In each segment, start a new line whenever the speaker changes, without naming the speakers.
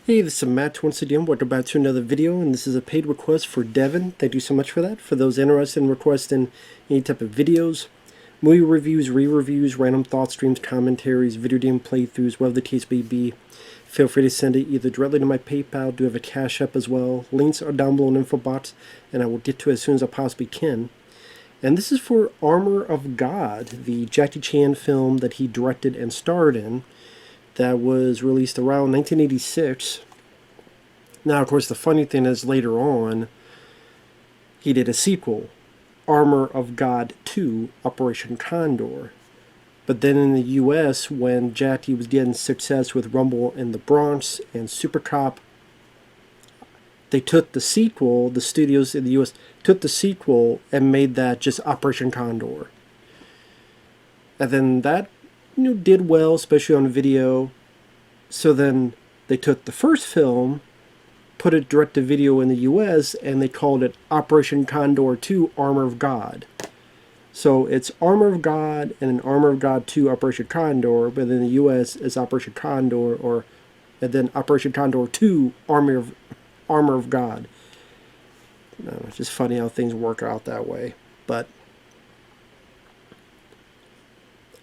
Hey, this is Matt once again. Welcome back to another video, and this is a paid request for Devon. Thank you so much for that. For those interested in requesting any type of videos, movie reviews, re-reviews, random thought streams, commentaries, video game playthroughs, whatever the case may be, feel free to send it either directly to my PayPal. I do have a CashApp as well. Links are down below in the info box, and I will get to it as soon as I possibly can. And this is for Armour of God, the Jackie Chan film that he directed and starred in, that was released around 1986. Now, of course, the funny thing is later on, he did a sequel, Armour of God 2, Operation Condor. But then in the US, when Jackie was getting success with Rumble in the Bronx and Super Cop, they took the sequel, the studios in the US took the sequel and made that just Operation Condor. And then that did well, especially on video. So then they took the first film, put it direct to video in the US, and they called it Operation Condor 2 Armour of God. So it's Armour of God and an Armour of God 2 Operation Condor, but in the US it's Operation Condor, and then Operation Condor 2 Armour of God. It's just funny how things work out that way. But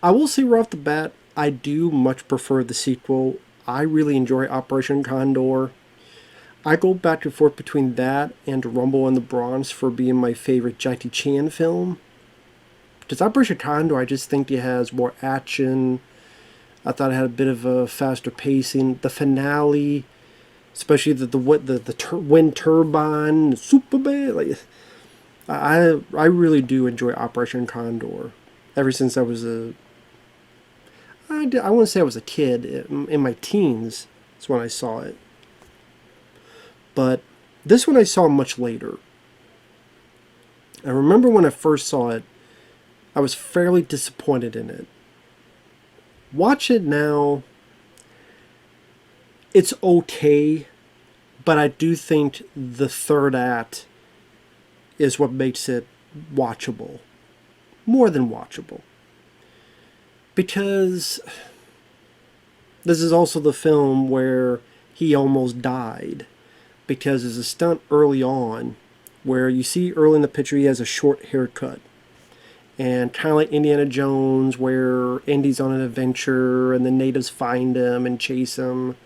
I will say right off the bat, I do much prefer the sequel. I really enjoy Operation Condor. I go back and forth between that and Rumble in the Bronx for being my favorite Jackie Chan film. Because Operation Condor, I just think it has more action. I thought it had a bit of a faster pacing. The finale, especially the wind turbine, the Superman, like I really do enjoy Operation Condor. Ever since I was I wouldn't say I was a kid. In my teens is when I saw it. But this one I saw much later. I remember when I first saw it, I was fairly disappointed in it. Watch it now, it's okay, but I do think the third act is what makes it watchable. More than watchable. Because this is also the film where he almost died. Because there's a stunt early on where you see early in the picture he has a short haircut. And kind of like Indiana Jones, where Indy's on an adventure and the natives find him and chase him.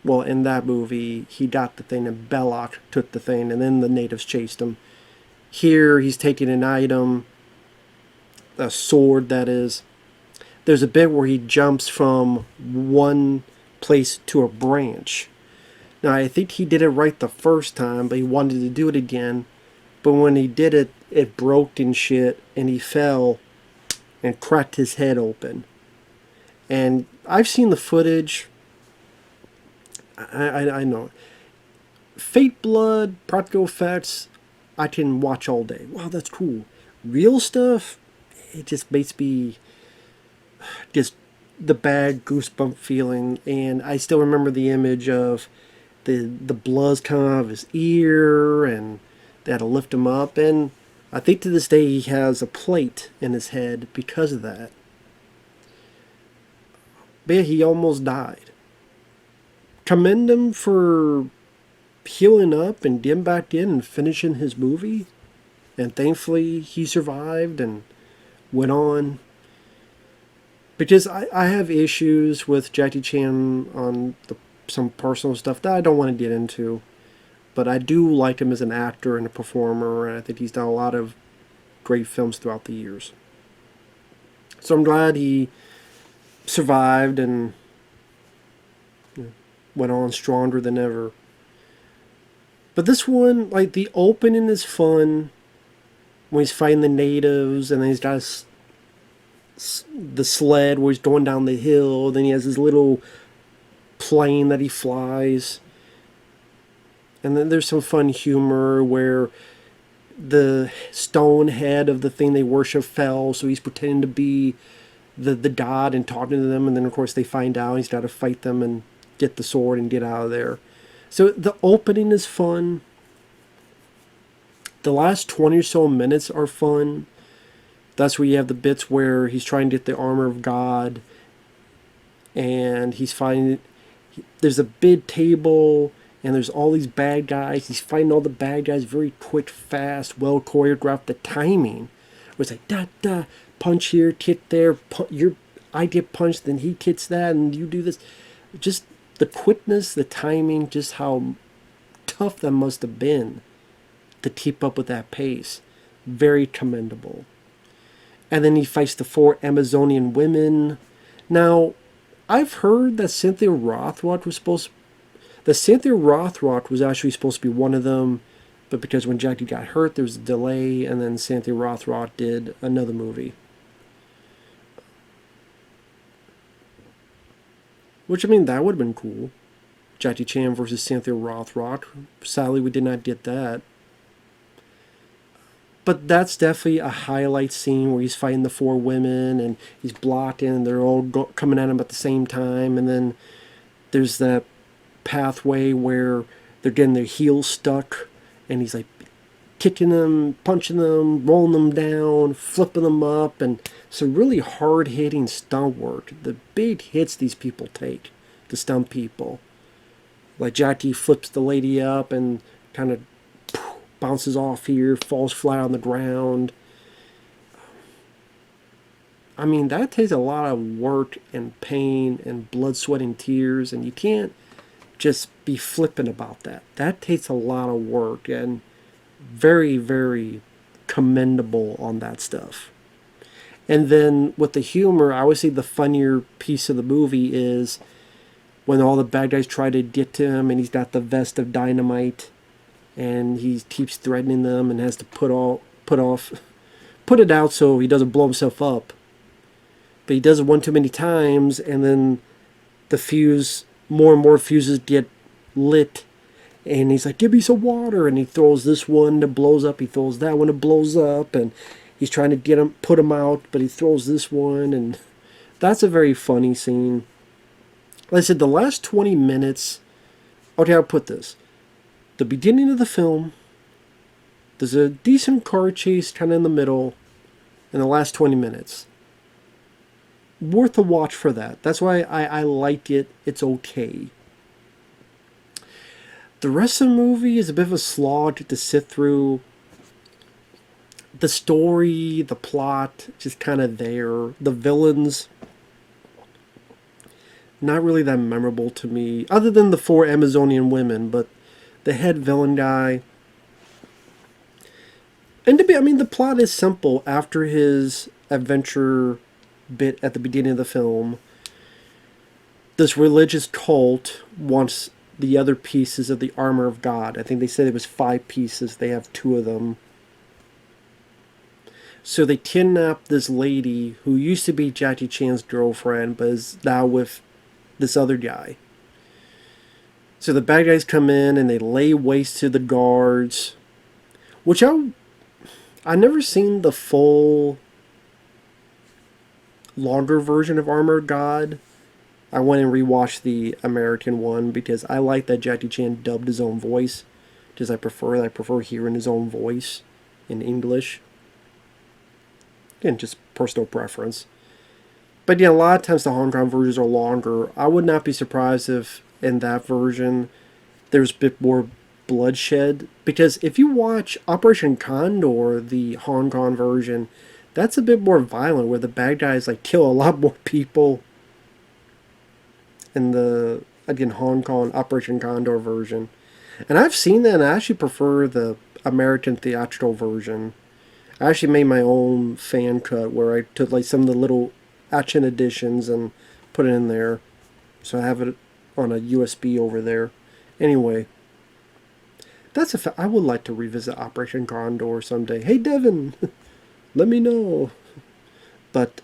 Well, in that movie, he got the thing and Belloc took the thing and then the natives chased him. Here, he's taking an item, a sword that is. There's a bit where he jumps from one place to a branch. Now, I think he did it right the first time, but he wanted to do it again. But when he did it, it broke and shit, and he fell and cracked his head open. And I've seen the footage. I know. Fake blood, practical effects, I can watch all day. Wow, that's cool. Real stuff, it just makes me just the bad goosebump feeling. And I still remember the image of the blood's coming out of his ear, and they had to lift him up. And I think to this day he has a plate in his head because of that. But yeah, he almost died. Commend him for healing up and getting back in and finishing his movie. And thankfully he survived and went on. Because I have issues with Jackie Chan on some personal stuff that I don't want to get into. But I do like him as an actor and a performer, and I think he's done a lot of great films throughout the years. So I'm glad he survived and went on stronger than ever. But this one, like, the opening is fun when he's fighting the natives, and then he's got the sled where he's going down the hill, then he has his little plane that he flies. And then there's some fun humor where the stone head of the thing they worship fell, so he's pretending to be the god and talking to them, and then of course they find out he's got to fight them and get the sword and get out of there. So the opening is fun. The last 20 or so minutes are fun. That's where you have the bits where he's trying to get the Armour of God, and he's fighting There's a big table, and there's all these bad guys. He's fighting all the bad guys very quick, fast, well choreographed. The timing was like da da, punch here, hit there. I get punched, then he hits that, and you do this. Just the quickness, the timing, just how tough that must have been to keep up with that pace. Very commendable. And then he fights the 4 Amazonian women. Now, I've heard that Cynthia Rothrock was actually supposed to be one of them, but because when Jackie got hurt, there was a delay, and then Cynthia Rothrock did another movie. Which, I mean, that would have been cool. Jackie Chan versus Cynthia Rothrock. Sadly, we did not get that. But that's definitely a highlight scene where he's fighting the 4 women, and he's blocking, and they're all coming at him at the same time. And then there's that pathway where they're getting their heels stuck, and he's like kicking them, punching them, rolling them down, flipping them up, and some really hard-hitting stunt work. The big hits these people take, the stunt people. Like Jackie flips the lady up and kind of bounces off here, falls flat on the ground. I mean, that takes a lot of work and pain and blood, sweat, and tears, and you can't just be flippant about that. That takes a lot of work, and very, very commendable on that stuff. And then with the humor, I always say the funnier piece of the movie is when all the bad guys try to get to him, and he's got the vest of dynamite, and he keeps threatening them and has to put it out so he doesn't blow himself up. But he does it one too many times, and then more and more fuses get lit, and he's like, give me some water, and he throws this one that blows up, he throws that one that blows up, and he's trying to put him out, but he throws this one, and that's a very funny scene. Like I said, the last 20 minutes, okay, I'll put this. The beginning of the film, there's a decent car chase kind of in the middle, in the last 20 minutes. Worth a watch for that. That's why I like it. It's okay. The rest of the movie is a bit of a slog to sit through. The story, the plot, just kind of there. The villains, not really that memorable to me, other than the 4 Amazonian women, but the head villain guy. And the plot is simple. After his adventure bit at the beginning of the film, this religious cult wants the other pieces of the Armour of God. I think they said it was 5 pieces. They have 2 of them. So they kidnap this lady who used to be Jackie Chan's girlfriend, but is now with this other guy. So the bad guys come in and they lay waste to the guards, which I never seen the full longer version of Armour of God. I went and rewatched the American one because I like that Jackie Chan dubbed his own voice, because I prefer hearing his own voice in English. Again, just personal preference. But yeah, a lot of times the Hong Kong versions are longer. I would not be surprised if in that version there's a bit more bloodshed, because if you watch Operation Condor, the Hong Kong version, that's a bit more violent, where the bad guys like kill a lot more people in the, again, Hong Kong Operation Condor version. And I've seen that, and I actually prefer the American theatrical version. I actually made my own fan cut where I took like some of the little action editions and put it in there. So I have it on a USB over there. Anyway, I would like to revisit Operation Condor someday. Hey Devon, let me know. But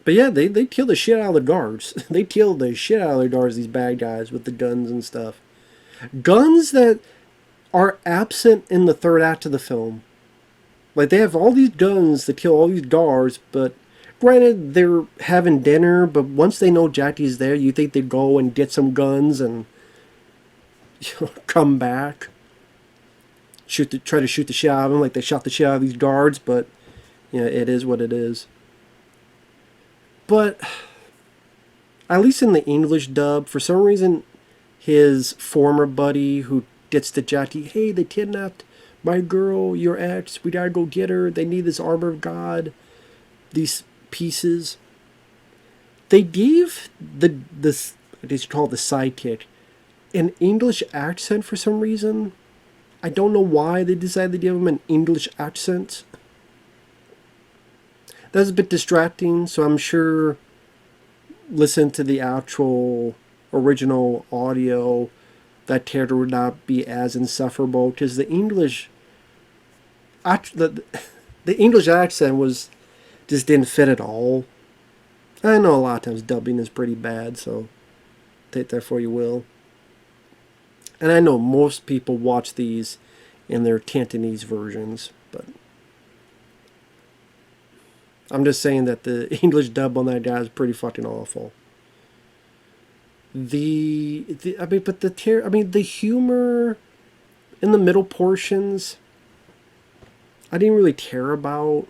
yeah, they kill the shit out of the guards. They kill the shit out of the guards, these bad guys, with the guns and stuff. Guns that are absent in the third act of the film. Like, they have all these guns to kill all these guards, but granted, they're having dinner, but once they know Jackie's there, you think they'd go and get some guns and come back. Try to shoot the shit out of them like they shot the shit out of these guards, but it is what it is. But at least in the English dub, for some reason, his former buddy who gets the Jati, hey, they kidnapped my girl, your ex, we gotta go get her, they need this Armour of God, these pieces. They gave this, I guess you call it the sidekick, an English accent for some reason. I don't know why they decided to give him an English accent. That's a bit distracting, so I'm sure listen to the actual original audio, that character would not be as insufferable, because the English the English accent was just didn't fit at all. I know a lot of times dubbing is pretty bad, so take that for you will. And I know most people watch these in their Cantonese versions, but I'm just saying that the English dub on that guy is pretty fucking awful. The humor in the middle portions, I didn't really care about.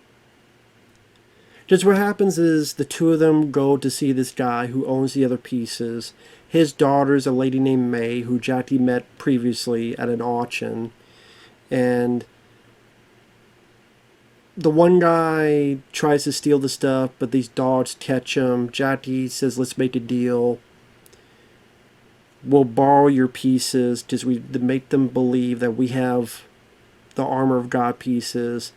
Just what happens is the two of them go to see this guy who owns the other pieces. His daughter's a lady named May, who Jackie met previously at an auction. And the one guy tries to steal the stuff, but these dogs catch him. Jackie says, let's make a deal. We'll borrow your pieces, because we make them believe that we have the Armour of God pieces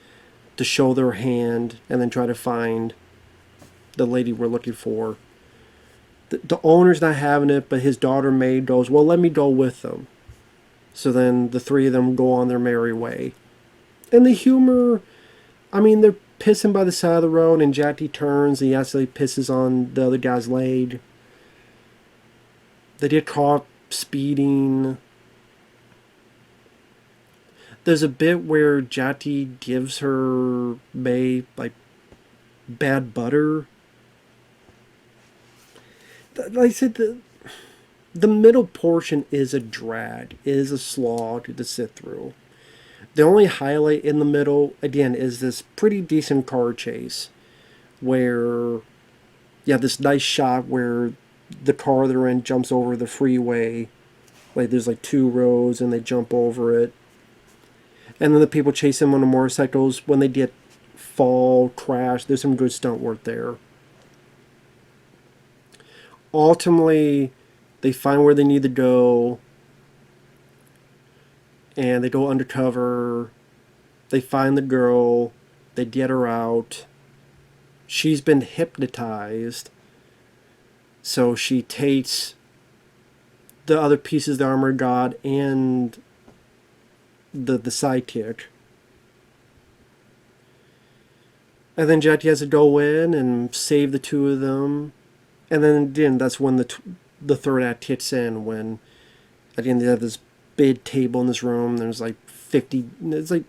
to show their hand, and then try to find the lady we're looking for. The owner's not having it, but his daughter May goes, well, let me go with them. So then the three of them go on their merry way. And the humor, I mean, they're pissing by the side of the road, and Jackie turns, and he actually pisses on the other guy's leg. They get caught speeding. There's a bit where Jati gives her May, like, bad butter. Like I said, the middle portion is a drag, is a slog to sit through. The only highlight in the middle, again, is this pretty decent car chase, where you have this nice shot where the car they're in jumps over the freeway. Like, there's like two roads, and they jump over it. And then the people chase them on the motorcycles. When they get fall, crash, there's some good stunt work there. Ultimately, they find where they need to go, and they go undercover. They find the girl. They get her out. She's been hypnotized, so she takes the other pieces of the Armour of God and the sidekick. And then Jackie has to go in and save the two of them. And then again, that's when the third act hits in, when at the end they have this big table in this room. There's like 50, it's like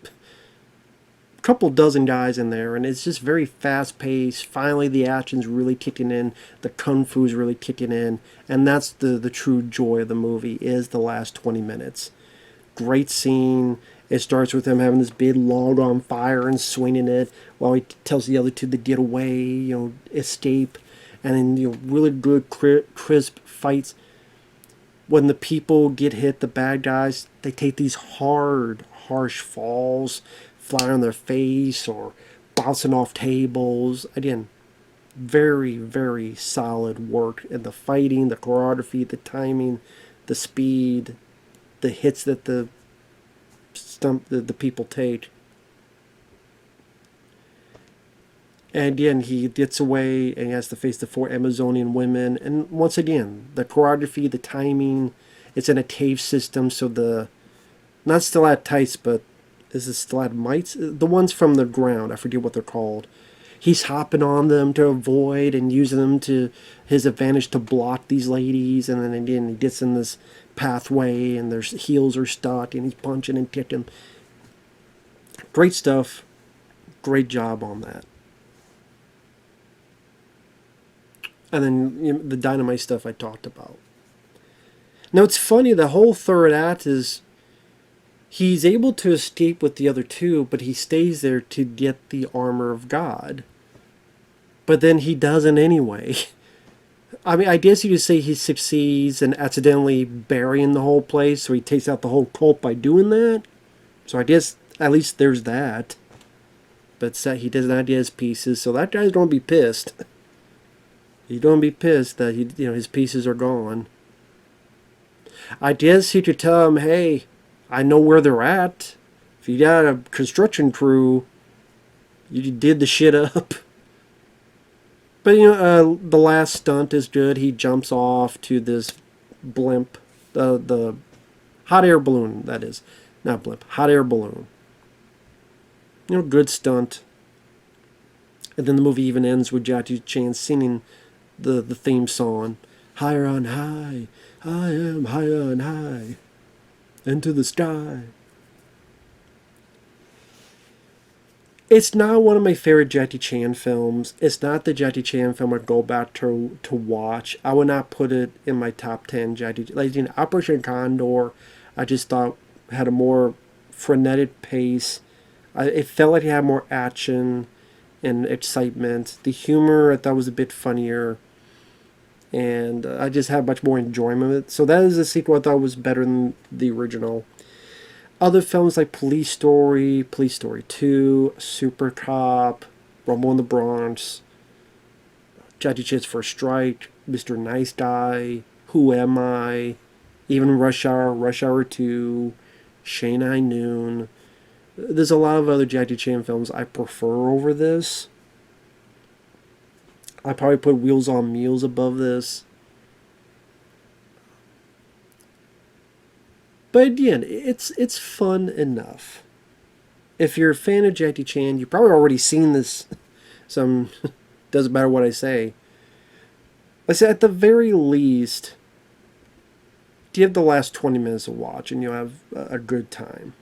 a couple dozen guys in there, and it's just very fast paced. Finally the action's really kicking in, the kung fu's really kicking in, and that's the true joy of the movie, is the last 20 minutes. Great scene. It starts with him having this big log on fire and swinging it while he tells the other two to get away, escape. And then, really good, crisp fights. When the people get hit, the bad guys, they take these hard, harsh falls, flying on their face or bouncing off tables. Again, very, very solid work in the fighting, the choreography, the timing, the speed, the hits that the people take. And again, he gets away and he has to face the 4 Amazonian women. And once again, the choreography, the timing, it's in a cave system, so not stalactites, but is it stalagmites? The ones from the ground, I forget what they're called. He's hopping on them to avoid and using them to his advantage to block these ladies. And then again, he gets in this pathway and their heels are stuck and he's punching and kicking. Great stuff. Great job on that. And then the dynamite stuff I talked about. Now it's funny, the whole third act is he's able to escape with the other two, but he stays there to get the Armour of God. But then he doesn't anyway. I mean, I guess you could say he succeeds in accidentally burying the whole place, so he takes out the whole cult by doing that. So I guess at least there's that. But he does not get his pieces, so that guy's gonna be pissed. He's gonna be pissed that his pieces are gone. I guess he could tell him, hey, I know where they're at. If you got a construction crew, you did the shit up. But the last stunt is good. He jumps off to this blimp, the hot air balloon. That is, not blimp, hot air balloon. Good stunt. And then the movie even ends with Jackie Chan singing the theme song, "Higher on high, I am higher on high, into the sky." It's not one of my favorite Jackie Chan films. It's not the Jackie Chan film I'd go back to watch. I would not put it in my top 10 Jackie. Operation Condor, I just thought had a more frenetic pace. It felt like it had more action and excitement. The humor I thought was a bit funnier, and I just had much more enjoyment of it. So that is a sequel I thought was better than the original. Other films like Police Story 2, Super Cop, Rumble in the Bronx, Jackie Chan's First Strike, Mr. Nice Guy, Who Am I, even Rush Hour 2, Shanghai Noon. There's a lot of other Jackie Chan films I prefer over this. I probably put Wheels on Meals above this. But again, it's fun enough. If you're a fan of Jackie Chan, you've probably already seen this. Doesn't matter what I say. I said at the very least, give the last 20 minutes a watch and you'll have a good time.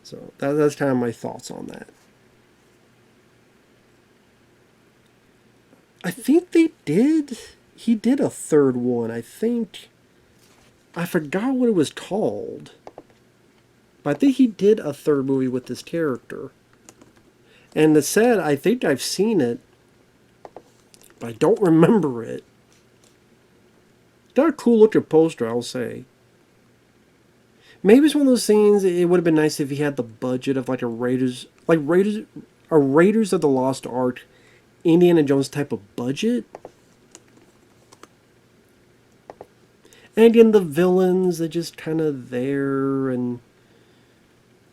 So that's kind of my thoughts on that. I think they did. He did a third one, I think. I forgot what it was called. But I think he did a third movie with this character. And the said, I think I've seen it, but I don't remember it. Got a cool looking poster, I'll say. Maybe it's one of those things. It would have been nice if he had the budget of like a Raiders of the Lost Ark, Indiana Jones type of budget. And again, the villains are just kind of there, and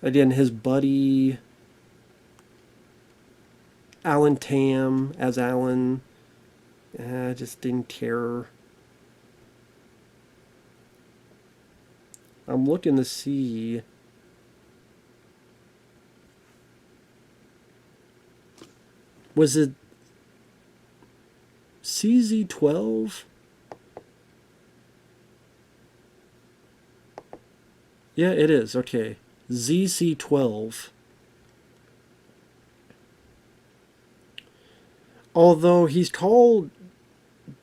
again, his buddy Alan Tam as Alan, I just didn't care. I'm looking to see. Was it CZ12? Yeah, it is. Okay. ZC12. Although he's called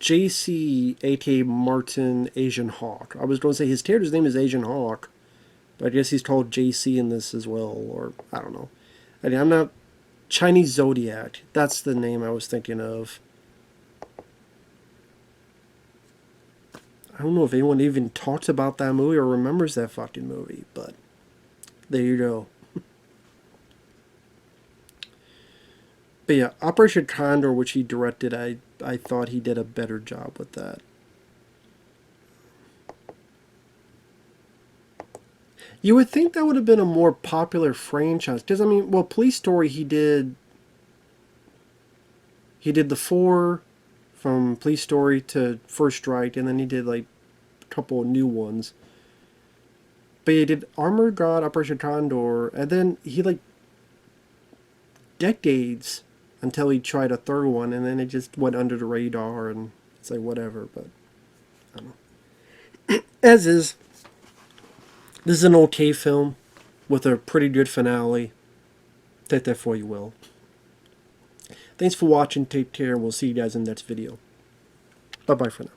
JC, aka Martin Asian Hawk. I was going to say his character's name is Asian Hawk, but I guess he's called JC in this as well, or I don't know. I mean, I'm not... Chinese Zodiac. That's the name I was thinking of. I don't know if anyone even talks about that movie or remembers that fucking movie, but there you go. But yeah, Operation Condor, which he directed, I thought he did a better job with that. You would think that would have been a more popular franchise. Because, I mean, well, Police Story, he did the 4 from Police Story to First Strike, and then he did, like, a couple of new ones. But he did Armour of God, Operation Condor, and then he, like, decades until he tried a third one, and then it just went under the radar, and it's like, whatever, but I don't know. As is. This is an okay film with a pretty good finale. Take that for you will. Thanks for watching. Take care. We'll see you guys in the next video. Bye-bye for now.